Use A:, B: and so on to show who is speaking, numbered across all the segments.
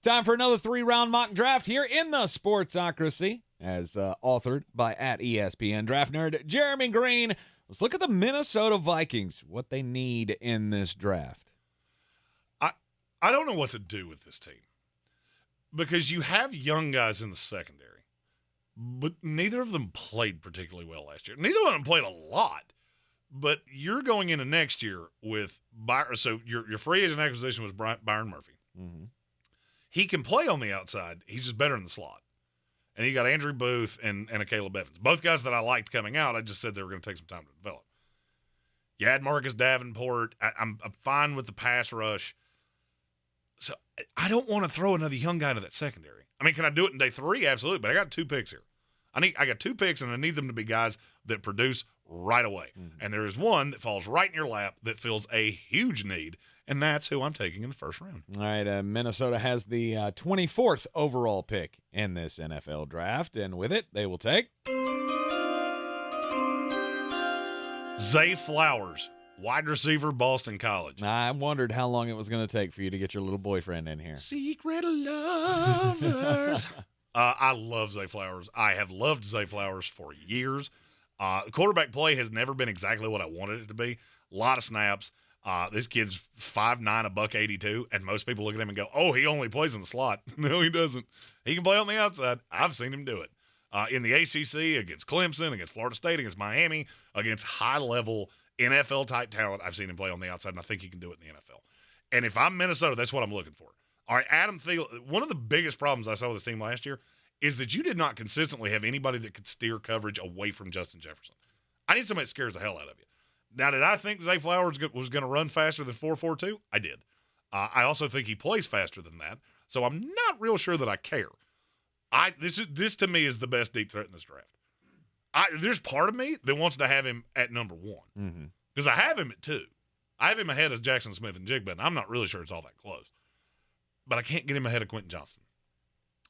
A: Time for another 3-round mock draft here in the Sportsocracy, as authored by at ESPN Draft Nerd Jeremy Greene. Let's look at the Minnesota Vikings, what they need in this draft.
B: I don't know what to do with this team because you have young guys in the secondary, but neither of them played particularly well last year. Neither of them played a lot, but you're going into next year with so your free agent acquisition was Byron Murphy.
A: Mm-hmm.
B: He can play on the outside. He's just better in the slot. And you got Andrew Booth and a Caleb Evans. Both guys that I liked coming out. I just said they were going to take some time to develop. You had Marcus Davenport. I'm fine with the pass rush. So I don't want to throw another young guy to that secondary. I mean, can I do it in day 3? Absolutely. But I got 2 picks here. I got 2 picks, and I need them to be guys that produce right away. Mm-hmm. And there is one that falls right in your lap that fills a huge need, and that's who I'm taking in the first round.
A: All right, Minnesota has the 24th overall pick in this NFL draft, and with it, they will take
B: Zay Flowers, wide receiver, Boston College.
A: I wondered how long it was going to take for you to get your little boyfriend in here.
B: Secret lovers. I love Zay Flowers. I have loved Zay Flowers for years. Quarterback play has never been exactly what I wanted it to be. A lot of snaps. This kid's 5'9", $182, and most people look at him and go, oh, he only plays in the slot. No, he doesn't. He can play on the outside. I've seen him do it. In the ACC, against Clemson, against Florida State, against Miami, against high-level NFL-type talent, I've seen him play on the outside, and I think he can do it in the NFL. And if I'm Minnesota, that's what I'm looking for. All right, Adam Thielen, one of the biggest problems I saw with this team last year is that you did not consistently have anybody that could steer coverage away from Justin Jefferson. I need somebody that scares the hell out of you. Now, did I think Zay Flowers was going to run faster than 4.42? I did. I also think he plays faster than that, so I'm not real sure that I care. This to me is the best deep threat in this draft. There's part of me that wants to have him at number 1 because I have him at 2. I have him ahead of Jackson Smith and Jigba, and I'm not really sure it's all that close. But I can't get him ahead of Quentin Johnston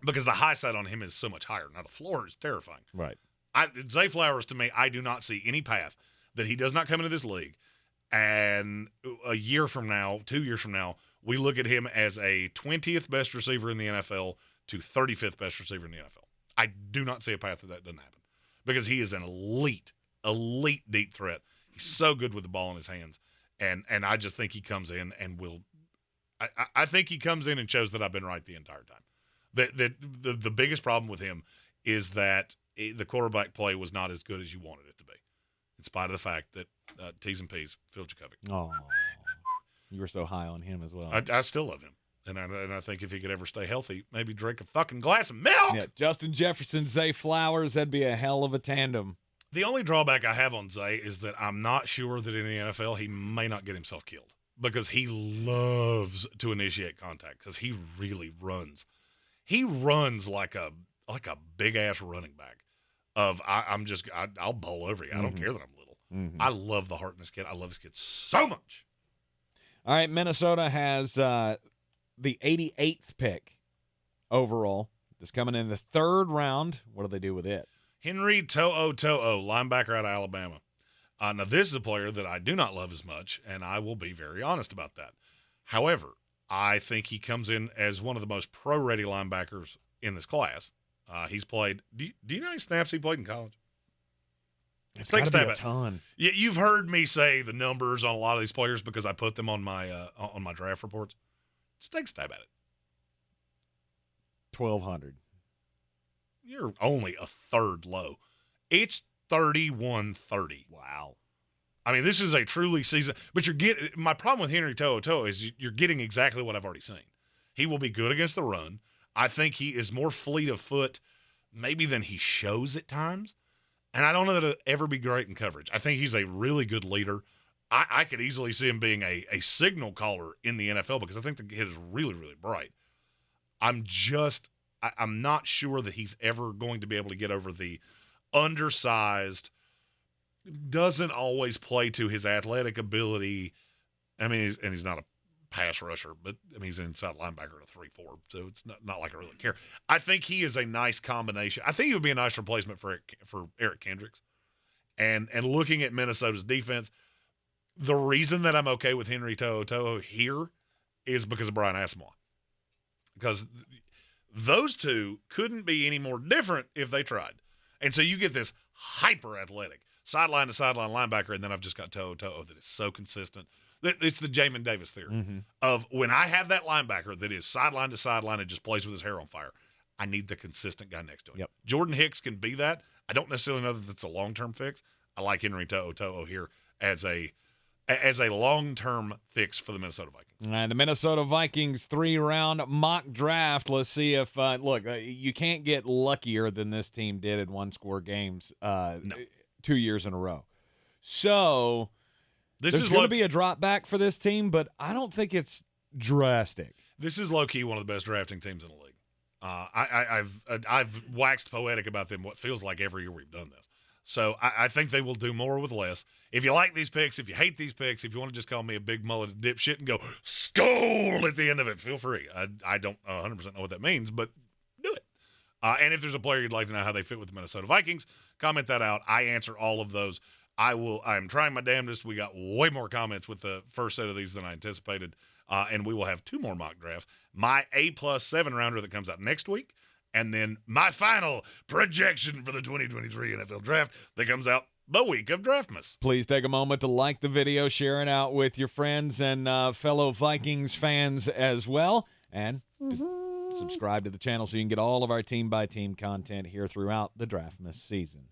B: because the high side on him is so much higher. Now, the floor is terrifying.
A: Right.
B: Zay Flowers, to me, I do not see any path that he does not come into this league, and a year from now, 2 years from now, we look at him as a 20th best receiver in the NFL to 35th best receiver in the NFL. I do not see a path that doesn't happen because he is an elite deep threat. He's so good with the ball in his hands, and I just think he comes in and will – I think he comes in and shows that I've been right the entire time. The biggest problem with him is that the quarterback play was not as good as you wanted it to be, in spite of the fact that T's and P's, Phil Jacoby.
A: Oh, you were so high on him as well.
B: I still love him. And I think if he could ever stay healthy, maybe drink a fucking glass of milk.
A: Yeah, Justin Jefferson, Zay Flowers, that'd be a hell of a tandem.
B: The only drawback I have on Zay is that I'm not sure that in the NFL he may not get himself killed because he loves to initiate contact because he really runs. He runs like a big-ass running back of I'll bowl over you. I don't care that I'm little. Mm-hmm. I love the heart in this kid. I love this kid so much.
A: All right, Minnesota has the 88th pick overall. It's coming in the 3rd round. What do they do with it?
B: Henry To'o, linebacker out of Alabama. Now, this is a player that I do not love as much, and I will be very honest about that. However, I think he comes in as one of the most pro-ready linebackers in this class. He's played – do you know how many snaps he played in college?
A: It's got to be a ton.
B: You've heard me say the numbers on a lot of these players because I put them on my draft reports. Just take a stab at it.
A: 1,200.
B: You're only a third low. It's 31-30.
A: Wow.
B: I mean, this is a truly season. But my problem with Henry To'o is you're getting exactly what I've already seen. He will be good against the run. I think he is more fleet of foot maybe than he shows at times. And I don't know that he'll ever be great in coverage. I think he's a really good leader. I could easily see him being a signal caller in the NFL because I think the kid is really, really bright. I'm not sure that he's ever going to be able to get over the undersized, doesn't always play to his athletic ability. I mean, he's not a pass rusher, but I mean, he's an inside linebacker at a 3-4, so it's not like I really care. I think he is a nice combination. I think he would be a nice replacement for Eric Kendricks. And looking at Minnesota's defense, the reason that I'm okay with Henry To'o here is because of Brian Asamoah. because those two couldn't be any more different if they tried. And so you get this hyper-athletic sideline to sideline linebacker, and then I've just got toe that is so consistent. It's the Jamin Davis theory of when I have that linebacker that is sideline to sideline and just plays with his hair on fire, I need the consistent guy next to him.
A: Yep.
B: Jordan Hicks can be that. I don't necessarily know that that's a long-term fix. I like Henry To'o here as a long-term fix for the Minnesota Vikings.
A: And the Minnesota Vikings 3-round mock draft. Let's see if you can't get luckier than this team did in one-score games 2 years in a row. So there's going to be a drop back for this team, but I don't think it's drastic.
B: This is low-key one of the best drafting teams in the league. I've waxed poetic about them what feels like every year we've done this. So I think they will do more with less. If you like these picks, if you hate these picks, if you want to just call me a big mullet dipshit and go, Skol at the end of it, feel free. I don't 100% know what that means, but do it. And if there's a player you'd like to know how they fit with the Minnesota Vikings, comment that out. I answer all of those. I'm trying my damnedest. We got way more comments with the first set of these than I anticipated. And we will have 2 more mock drafts. My A+ 7-rounder that comes out next week, and then my final projection for the 2023 NFL Draft that comes out the week of Draftmas.
A: Please take a moment to like the video, share it out with your friends and fellow Vikings fans as well, and subscribe to the channel so you can get all of our team-by-team content here throughout the Draftmas season.